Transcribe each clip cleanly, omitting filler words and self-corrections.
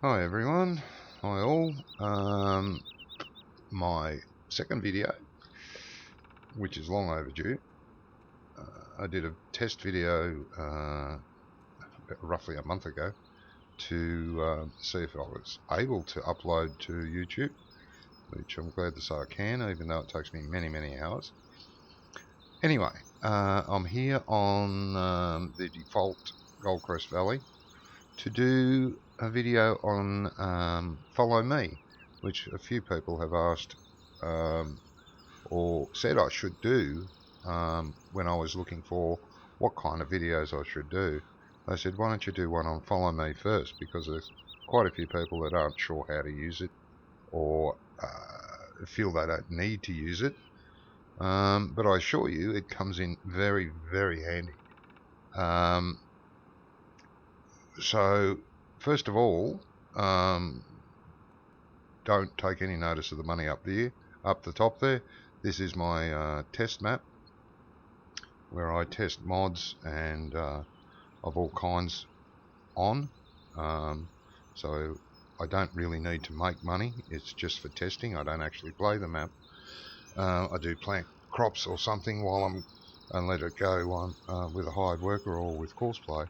Hi everyone, hi all. My second video, which is long overdue. I did a test video roughly a month ago to see if I was able to upload to YouTube, which I'm glad to say I can, even though it takes me many hours. Anyway, I'm here on the default Goldcrest Valley to do a video on Follow Me, which a few people have asked or said I should do when I was looking for what kind of videos I should do. They said, why don't you do one on Follow Me first, because there's quite a few people that aren't sure how to use it or feel they don't need to use it. But I assure you it comes in very handy. So first of all, don't take any notice of the money up the top there. This is my test map where I test mods and of all kinds on. So I don't really need to make money. It's just for testing. I don't actually play the map. I do plant crops or something while and let it go with a hired worker or with Courseplay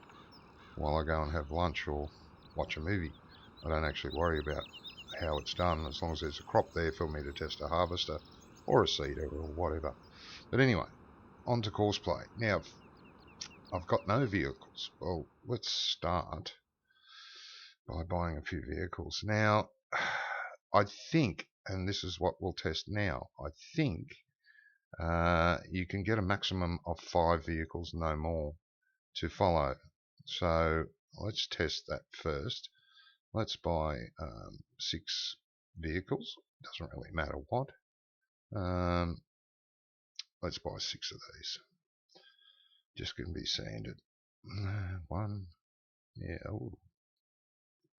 while I go and have lunch or watch a movie. I don't actually worry about how it's done as long as there's a crop there for me to test a harvester or a seeder or whatever. But anyway, on to Courseplay. Now, I've got no vehicles. Well, let's start by buying a few vehicles. Now, I think, and this is what we'll test now, I think you can get a maximum of 5 vehicles, no more, to follow. So let's test that first. Let's buy 6 vehicles. Doesn't really matter what. Let's buy 6 of these. Just going to be sanded. 1. Yeah, I'll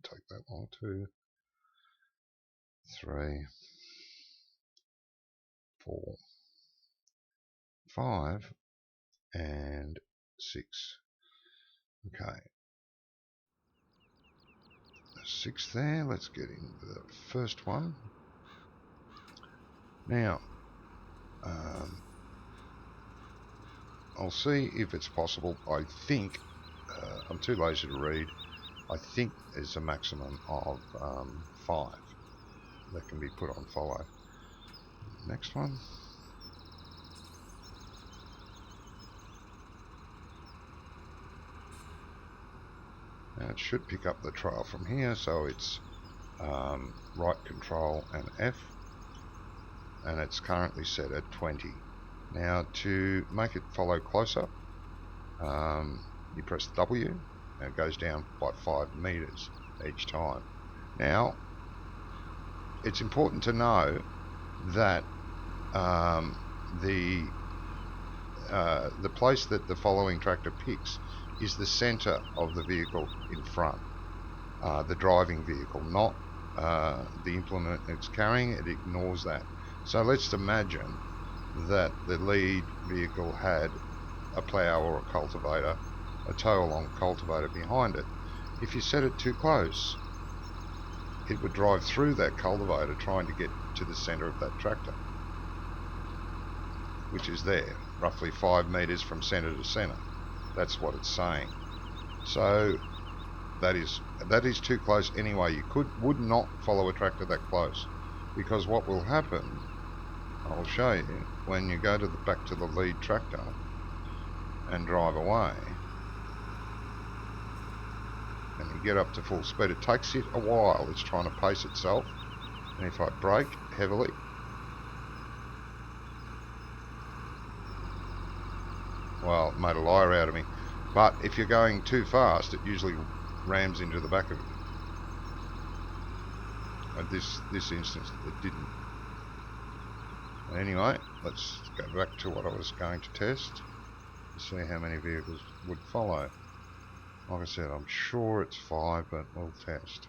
take that one. 2, 3, 4, 5, and 6. Okay. 6 there. Let's get into the first one. Now, I'll see if it's possible. I think, I'm too lazy to read, I think there's a maximum of 5 that can be put on follow. Next one. Now it should pick up the trail from here, so it's right control and F, and it's currently set at 20. Now to make it follow closer, you press W and it goes down by 5 meters each time. Now it's important to know that the place that the following tractor picks is the center of the vehicle in front, the driving vehicle, not the implement it's carrying. It ignores that. So let's imagine that the lead vehicle had a plough or a cultivator, a tow-along cultivator behind it. If you set it too close, it would drive through that cultivator trying to get to the center of that tractor, which is there, roughly 5 meters from center to center. That's what it's saying. So that is too close anyway. You would not follow a tractor that close, because what will happen, I'll show you, when you go to back to the lead tractor and drive away and you get up to full speed, it takes it a while. It's trying to pace itself, and if I brake heavily, well, it made a liar out of me. But if you're going too fast, it usually rams into the back of it. And this instance, it didn't. Anyway, let's go back to what I was going to test to see how many vehicles would follow. Like I said, I'm sure it's 5, but we'll test.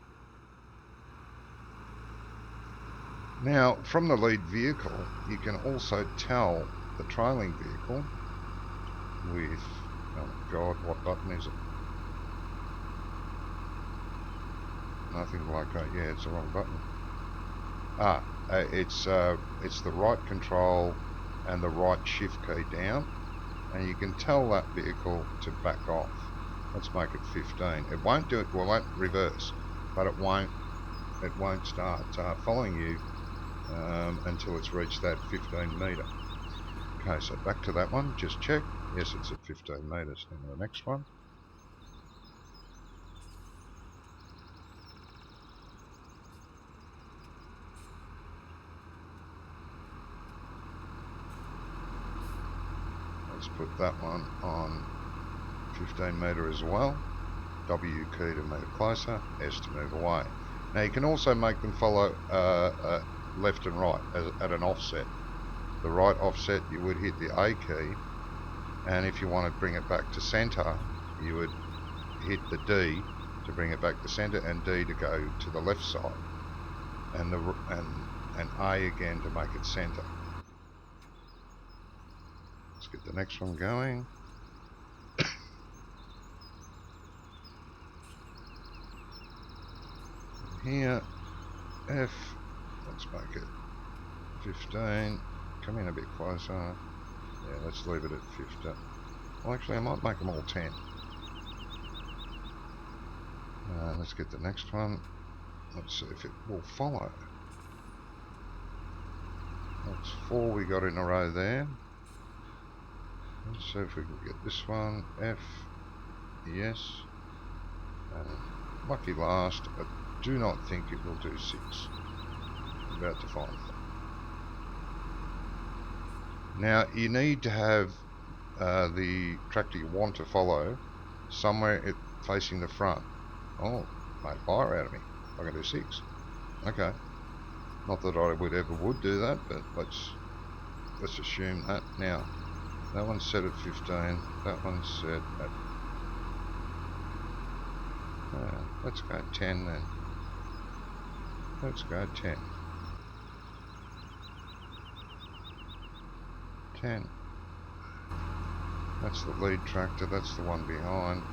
Now, from the lead vehicle, you can also tell the trailing vehicle with, oh God, what button is it? Nothing like that. Yeah, it's the wrong button. It's the right control and the right shift key down, and you can tell that vehicle to back off. Let's make it 15. It won't do it. Well, it won't reverse, but it won't start following you until it's reached that 15 metre. Okay, so back to that one. Just check. Yes, it's at 15 metres. Then the next one. Let's put that one on 15 metre as well. W key to move closer, S to move away. Now you can also make them follow left and right at an offset. The right offset, you would hit the A key, and if you want to bring it back to centre, you would hit the D to bring it back to centre, and D to go to the left side, and A again to make it centre. Let's get the next one going. Here, F, let's make it 15. Come in a bit closer. Yeah, let's leave it at 15. Well, actually, I might make them all 10. Let's get the next one. Let's see if it will follow. That's 4 we got in a row there. Let's see if we can get this one. F, yes. Lucky last. I do not think it will do 6. I'm about to find that. Now, you need to have the tractor you want to follow somewhere facing the front. Oh, made fire out of me. I can do 6. Okay. Not that I would do that, but let's assume that. Now, that one's set at 15. That one's set at... let's go 10 then. Let's go 10. 10. That's the lead tractor. That's the one behind.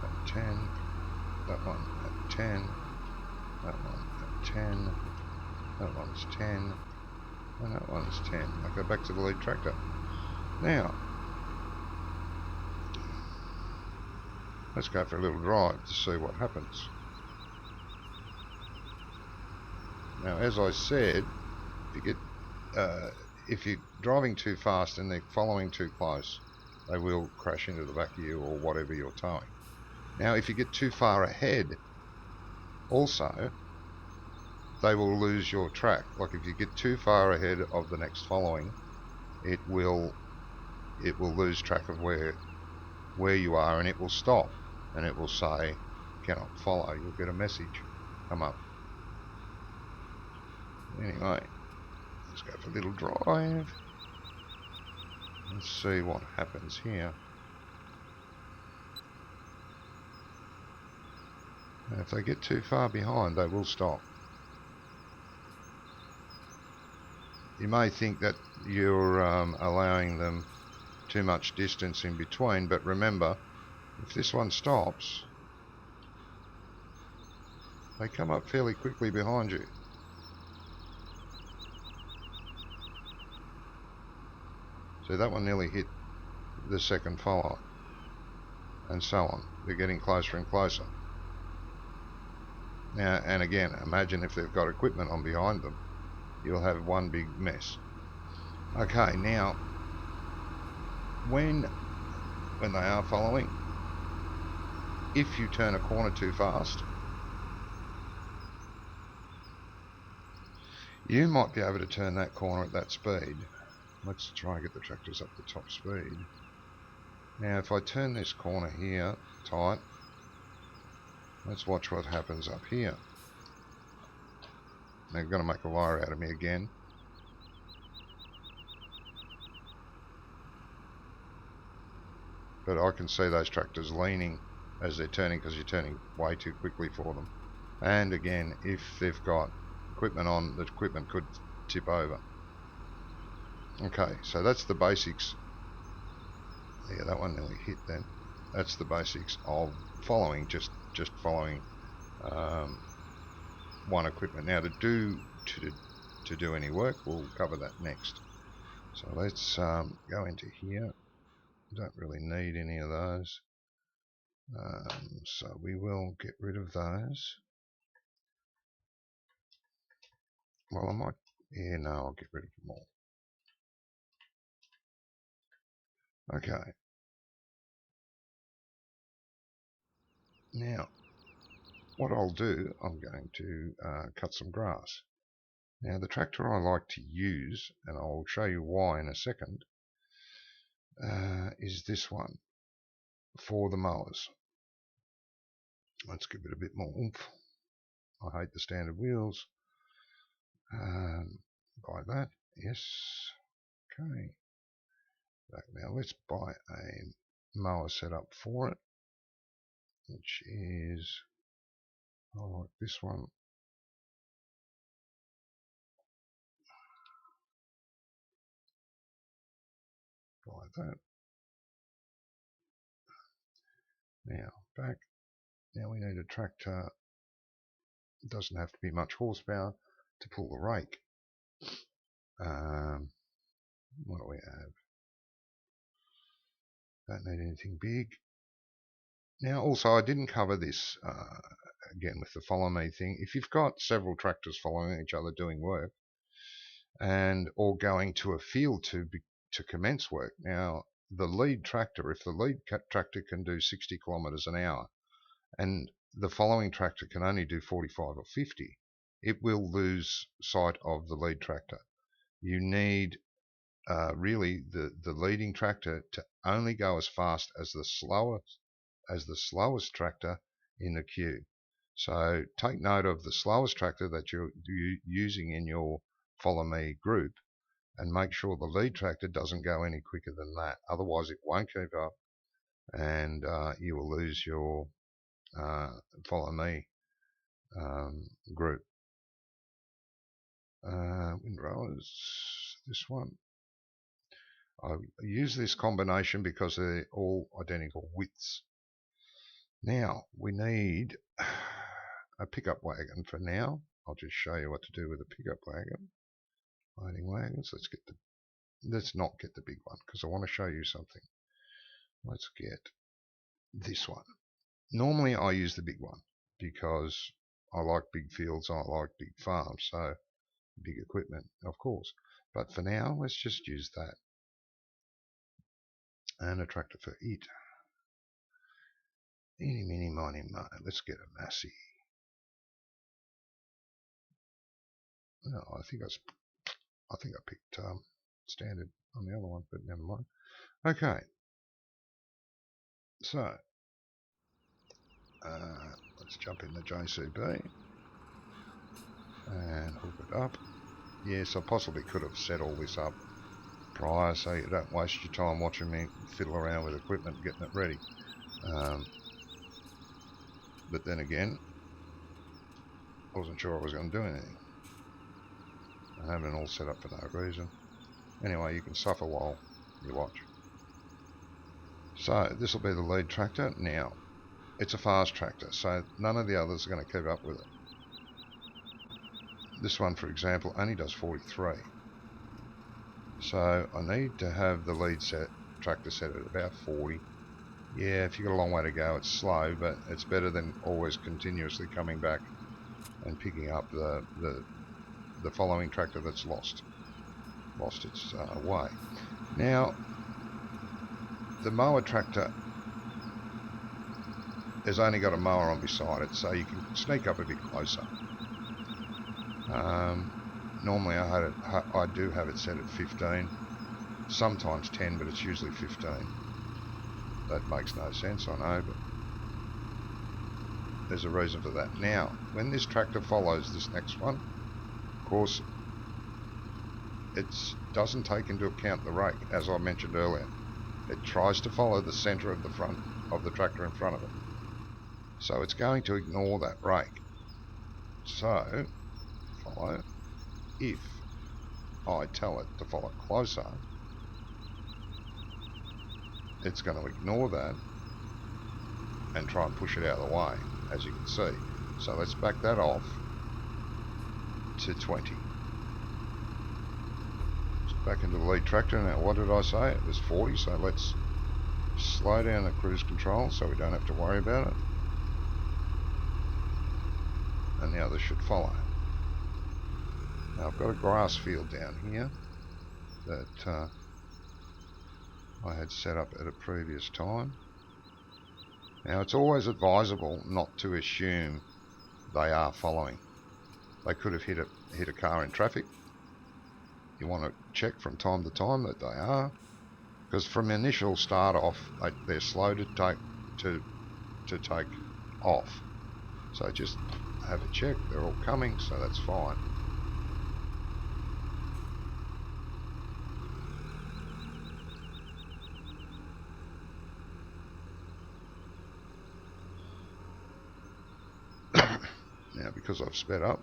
At 10. That one at 10. That one at 10. That one's 10. And that one's 10. I go back to the lead tractor. Now, let's go for a little drive to see what happens. Now, as I said, if you're driving too fast and they're following too close, they will crash into the back of you or whatever you're towing. Now, if you get too far ahead, also, they will lose your track. Like if you get too far ahead of the next following, it will lose track of where you are, and it will stop, and it will say, cannot follow. You'll get a message come up. Anyway, let's go for a little drive. Let's see what happens here. And if they get too far behind, they will stop. You may think that you're allowing them too much distance in between, but remember, if this one stops, they come up fairly quickly behind you. So that one nearly hit the second follower, and so on. They're getting closer and closer. Now, and again, imagine if they've got equipment on behind them, you'll have one big mess. Okay, now, when they are following, if you turn a corner too fast, you might be able to turn that corner at that speed. Let's try and get the tractors up to top speed. Now, if I turn this corner here tight, let's watch what happens up here. They're going to make a liar out of me again. But I can see those tractors leaning as they're turning because you're turning way too quickly for them. And again, if they've got equipment on, the equipment could tip over. Okay, so that's the basics. Yeah, that one nearly hit then. That's the basics of following, just following one equipment. Now to do any work, we'll cover that next. So let's go into here. Don't really need any of those. So we will get rid of those. Well, I might, yeah, no, I'll get rid of them all. Okay. Now, what I'll do, I'm going to cut some grass. Now, the tractor I like to use, and I'll show you why in a second, is this one for the mowers. Let's give it a bit more oomph. I hate the standard wheels. Buy that, yes. Okay. Back now, let's buy a mower setup for it, which is, I like this one. Buy that. Now, back. Now we need a tractor. It doesn't have to be much horsepower to pull the rake. What do we have? Don't need anything big. Now, also, I didn't cover this again with the follow me thing. If you've got several tractors following each other doing work, and or going to a field to commence work. Now, the lead tractor, if the lead tractor can do 60 kilometers an hour, and the following tractor can only do 45 or 50, it will lose sight of the lead tractor. You need really the leading tractor to only go as fast as the slowest tractor in the queue. So take note of the slowest tractor that you're using in your follow me group, and make sure the lead tractor doesn't go any quicker than that. Otherwise it won't keep up, and you will lose your follow me group. Windrowers, this one. I use this combination because they're all identical widths. Now we need a pickup wagon for now. I'll just show you what to do with a pickup wagon. Loading wagons. Let's not get the big one because I want to show you something. Let's get this one. Normally I use the big one because I like big fields, I like big farms, so big equipment, of course. But for now, let's just use that. And a tractor for it. Eeny, meeny, miny, mo. Let's get a Massey. No, I think I picked standard on the other one, but never mind. Okay. So let's jump in the JCB and hook it up. Yes, I possibly could have set all this up prior so you don't waste your time watching me fiddle around with equipment getting it ready. But then again, I wasn't sure I was going to do anything. I have it all set up for no reason. Anyway, you can suffer while you watch. So this will be the lead tractor. Now, it's a fast tractor, so none of the others are going to keep up with it. This one, for example, only does 43. So I need to have the lead tractor set at about 40. Yeah, if you've got a long way to go, it's slow, but it's better than always continuously coming back and picking up the following tractor that's lost its way. Now, the mower tractor has only got a mower on beside it, so you can sneak up a bit closer. Normally I do have it set at 15, sometimes 10, but it's usually 15. That makes no sense, I know, but there's a reason for that. Now, when this tractor follows this next one, of course, it doesn't take into account the rake, as I mentioned earlier. It tries to follow the center of the front of the tractor in front of it. So it's going to ignore that rake. So, follow. If I tell it to follow closer, it's going to ignore that and try and push it out of the way, as you can see. So let's back that off to 20. Back into the lead tractor. Now what did I say? It was 40, so let's slow down the cruise control so we don't have to worry about it. And the others should follow. Now I've got a grass field down here that I had set up at a previous time. Now it's always advisable not to assume they are following. They could have hit a car in traffic. You want to check from time to time that they are, because from initial start off they're slow to take off. So just have a check. They're all coming, so that's fine. Now because I've sped up,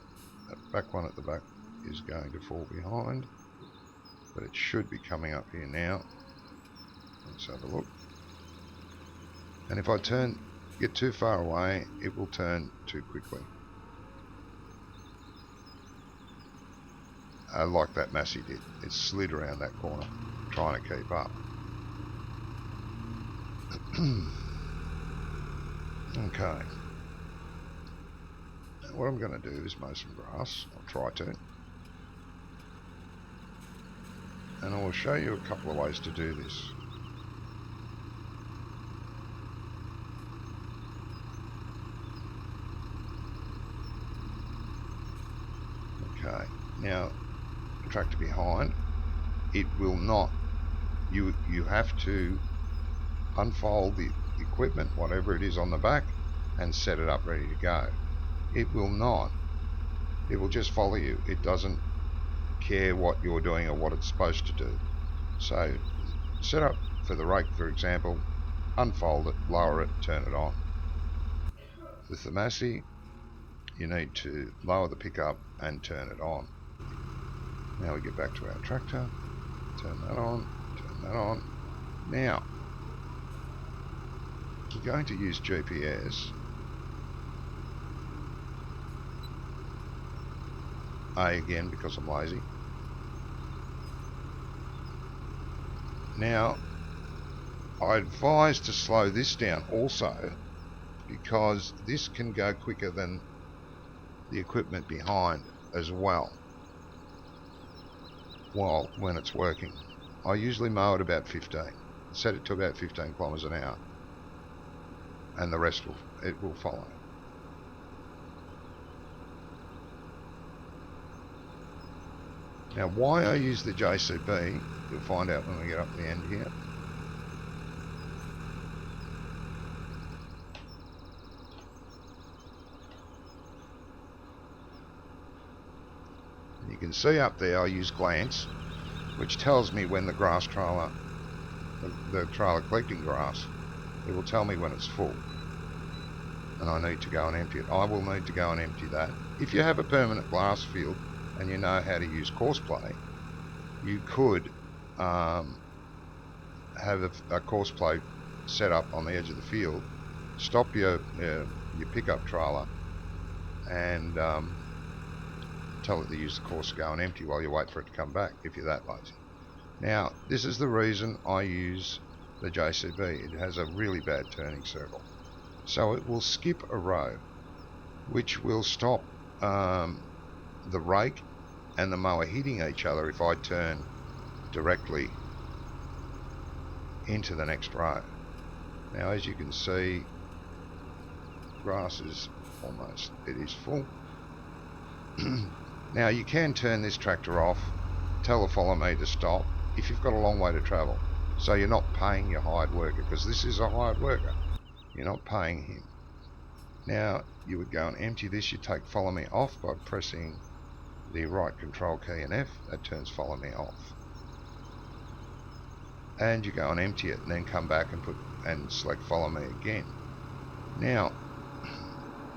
that back one at the back is going to fall behind, but it should be coming up here now. Let's have a look. And if I get too far away, it will turn too quickly. Like that Massey did. It slid around that corner trying to keep up. Okay. Now what I'm going to do is mow some grass. I'll try to. And I will show you a couple of ways to do this. Okay. Now, the tractor behind, it will not. You have to unfold the equipment, whatever it is on the back, and set it up ready to go. It will not. It will just follow you. It doesn't care what you're doing or what it's supposed to do. So set up for the rake, for example, unfold it, lower it, turn it on. With the Massey, you need to lower the pickup and turn it on. Now we get back to our tractor, turn that on, turn that on. Now, you're going to use GPS. A again because I'm lazy. Now, I advise to slow this down also because this can go quicker than the equipment behind as well when it's working. I usually mow at about 15. Set it to about 15 kilometers an hour and the rest will follow. Now why I use the JCB, you'll find out when we get up the end here. You can see up there I use glance, which tells me when the grass trailer, the trailer collecting grass, it will tell me when it's full and I need to go and empty it. I will need to go and empty that. If you have a permanent grass field and you know how to use Courseplay, you could have a Courseplay set up on the edge of the field, stop your pickup trailer and tell it to use the course to go and empty while you wait for it to come back if you're that lazy. Now this is the reason I use the JCB. It has a really bad turning circle, so it will skip a row, which will stop the rake and the mower hitting each other if I turn directly into the next row. Now as you can see, grass is almost, it is full. Now you can turn this tractor off, tell the follow me to stop if you've got a long way to travel, so you're not paying your hired worker, because this is a hired worker, you're not paying him. Now you would go and empty this. You take follow me off by pressing the right control key and F. That turns follow me off, and you go and empty it and then come back and select follow me again. Now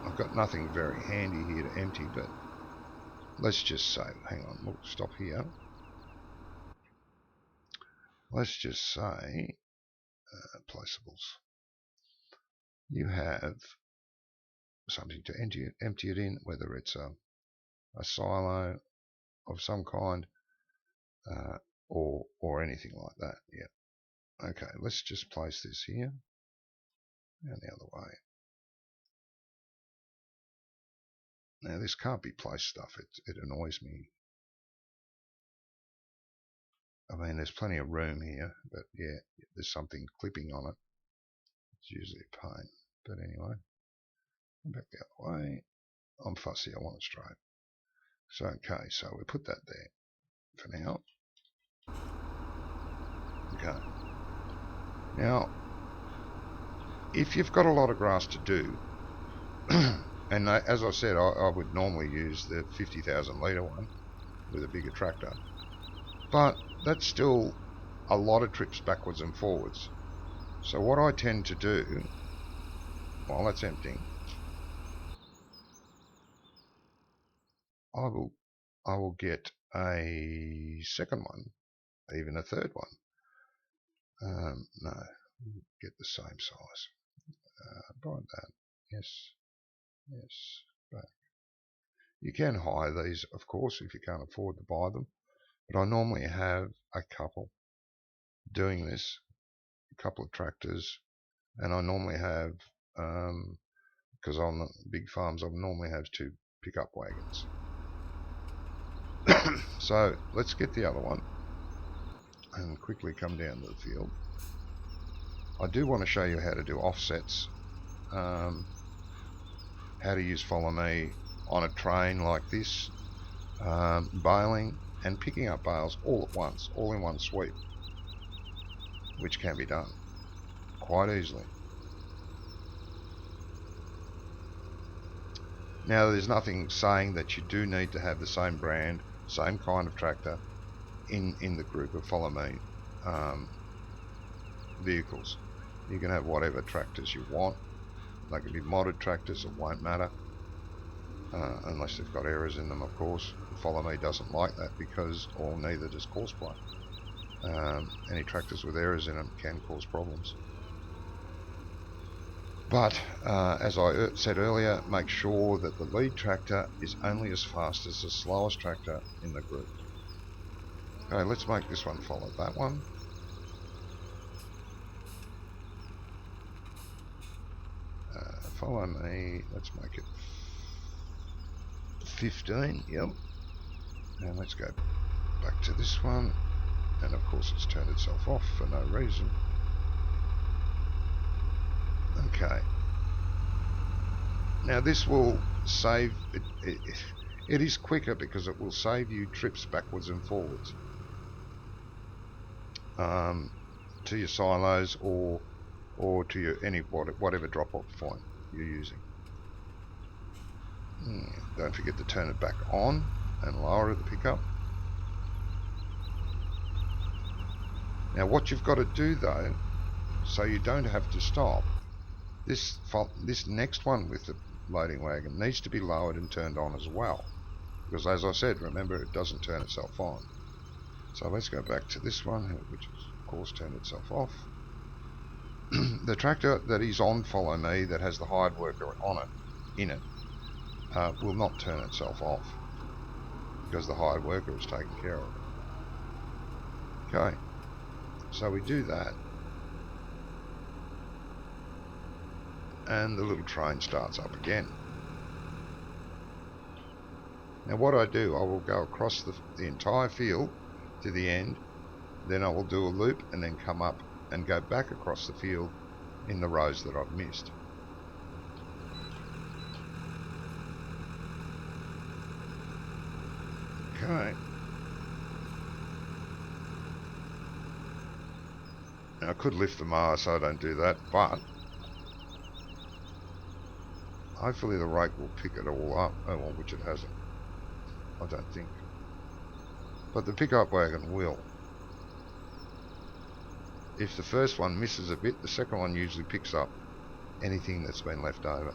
I've got nothing very handy here to empty, but let's just say, hang on, we'll stop here. Let's just say placeables. You have something to empty it in, whether it's a a silo of some kind, or anything like that. Yeah. Okay, let's just place this here and the other way. Now this can't be place stuff. It annoys me. I mean, there's plenty of room here, but yeah, there's something clipping on it. It's usually a pain. But anyway, back the other way. I'm fussy. I want it straight. So okay, so we put that there for now. Okay. Now, if you've got a lot of grass to do, and as I said, I would normally use the 50,000 litre one with a bigger tractor, but that's still a lot of trips backwards and forwards. So what I tend to do, while that's emptying, I will get a second one, even a third one. No, get the same size. Buy that. Yes. Back. You can hire these, of course, if you can't afford to buy them. But I normally have a couple doing this, a couple of tractors, and I normally have, because on the big farms, I normally have 2 pickup wagons. So let's get the other one and quickly come down to the field. I do want to show you how to do offsets, how to use Follow Me on a train like this, baling and picking up bales all at once, all in one sweep, which can be done quite easily. Now, there's nothing saying that you do need to have the same brand, same kind of tractor in the group of Follow Me vehicles. You can have whatever tractors you want. They can be modded tractors, it won't matter, unless they've got errors in them, of course. Follow Me doesn't like that because, or neither does Courseplay. Any tractors with errors in them can cause problems. But as I said earlier, make sure that the lead tractor is only as fast as the slowest tractor in the group. Okay, let's make this one follow that one. Follow Me, let's make it 15, yep. And let's go back to this one. And of course it's turned itself off for no reason. Okay. Now this will save, it is quicker because it will save you trips backwards and forwards to your silos or to your whatever drop-off point you're using. Don't forget to turn it back on and lower the pickup. Now what you've got to do though, so you don't have to stop, this next one with the loading wagon needs to be lowered and turned on as well, because as I said, remember, it doesn't turn itself on. So let's go back to this one, which of course turned itself off. The tractor that is on Follow Me that has the hired worker in it will not turn itself off because the hired worker is taken care of. Okay, so we do that, and the little train starts up again. Now what I do, I will go across the entire field to the end, then I will do a loop and then come up and go back across the field in the rows that I've missed. Okay. Now I could lift the mower so I don't do that, but hopefully the rake will pick it all up. Oh well, which it hasn't. I don't think. But the pickup wagon will. If the first one misses a bit, the second one usually picks up anything that's been left over.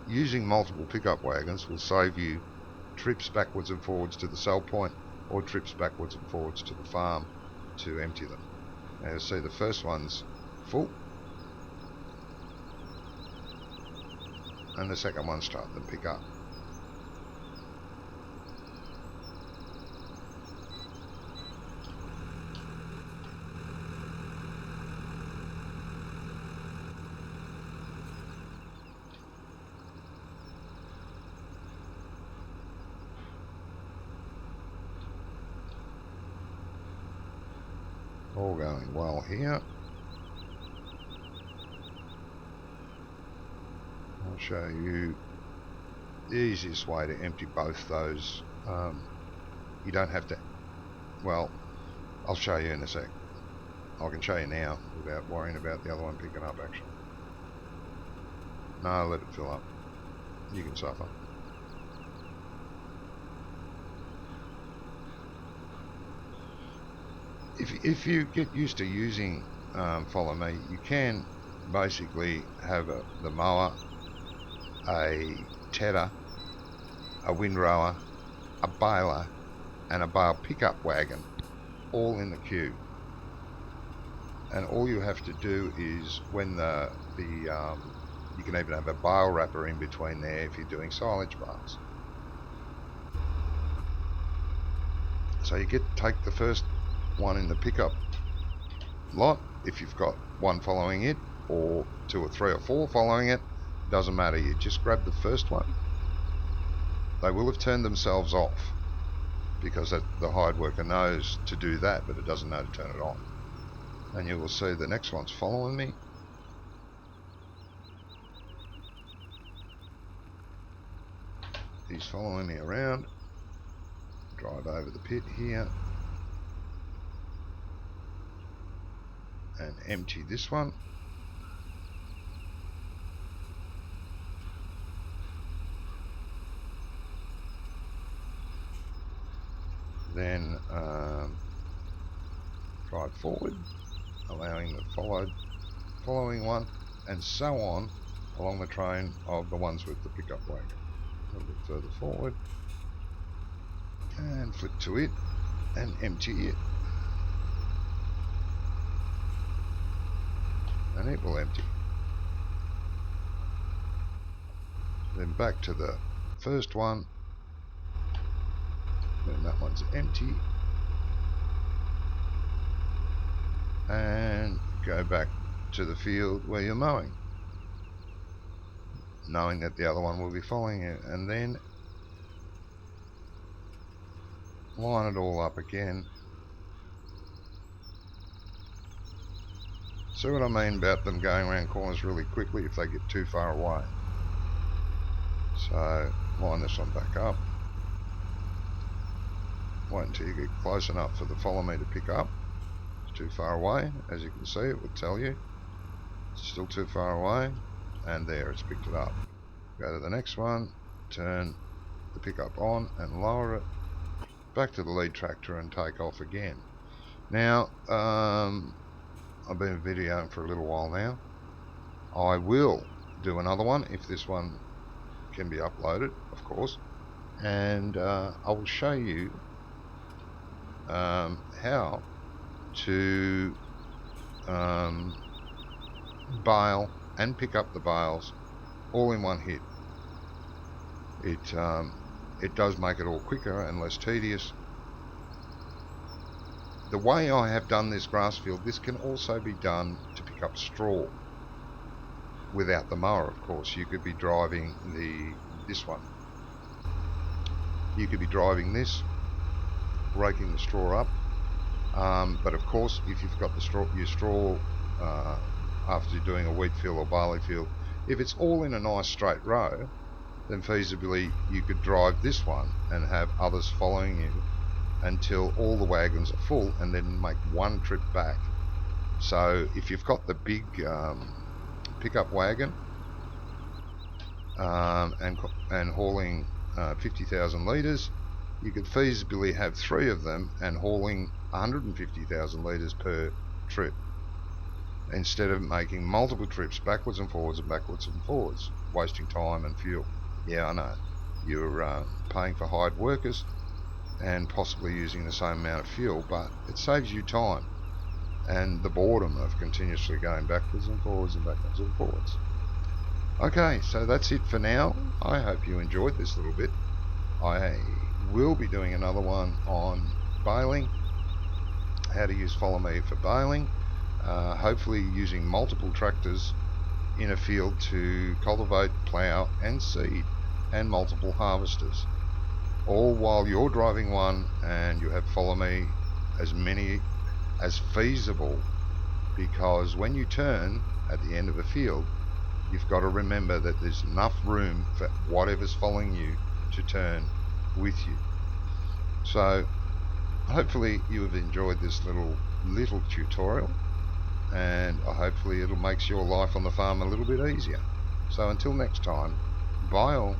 Using multiple pickup wagons will save you trips backwards and forwards to the sell point or trips backwards and forwards to the farm to empty them. Now you'll see the first one's full, and the second one start to pick up. All going well here. I'll show you the easiest way to empty both those. You don't have to, well, I'll show you in a sec. I can show you now without worrying about the other one picking up actually. No, let it fill up. You can suffer. If you get used to using Follow Me, you can basically have the mower, a tedder, a windrower, a baler, and a bale pickup wagon all in the queue. And all you have to do is when you can even have a bale wrapper in between there if you're doing silage bales. So you take the first one in the pickup lot if you've got one following it, or 2 or 3 or 4 following it, doesn't matter. You just grab the first one. They will have turned themselves off because the hired worker knows to do that, but it doesn't know to turn it on. And you will see the next one's following me. He's following me around. Drive over the pit here and empty this one. Then drive forward, allowing the following one, and so on along the train of the ones with the pickup wagon. A little bit further forward and flip to it and empty it, and it will empty. Then back to the first one, then that one's empty, and go back to the field where you're mowing, knowing that the other one will be following you, and then line it all up again. See what I mean about them going around corners really quickly if they get too far away? So line this one back up. Wait until you get close enough for the Follow Me to pick up. It's too far away, as you can see, it would tell you. It's still too far away, and there, it's picked it up. Go to the next one, turn the pickup on and lower it back to the lead tractor and take off again. Now, I've been videoing for a little while now. I will do another one if this one can be uploaded, of course, and I will show you how to bale and pick up the bales all in one hit. It does make it all quicker and less tedious. The way I have done this grass field, this can also be done to pick up straw without the mower, of course. You could be driving this one. You could be driving this, raking the straw up. But of course, if you've got your straw after you're doing a wheat field or barley field, if it's all in a nice straight row, then feasibly you could drive this one and have others following you until all the wagons are full, and then make one trip back. So if you've got the big pickup wagon and hauling 50,000 litres, you could feasibly have 3 of them and hauling 150,000 litres per trip, instead of making multiple trips backwards and forwards and backwards and forwards, wasting time and fuel. Yeah, I know. You're paying for hired workers and possibly using the same amount of fuel, but it saves you time and the boredom of continuously going backwards and forwards and backwards and forwards. Okay, so that's it for now. I hope you enjoyed this little bit. I will be doing another one on baling, how to use Follow Me for baling, hopefully using multiple tractors in a field to cultivate, plough and seed, and multiple harvesters, all while you're driving one and you have Follow Me as many as feasible, because when you turn at the end of a field, you've got to remember that there's enough room for whatever's following you to turn with you. So hopefully you have enjoyed this little tutorial, and hopefully it'll make your life on the farm a little bit easier. So until next time, bye all.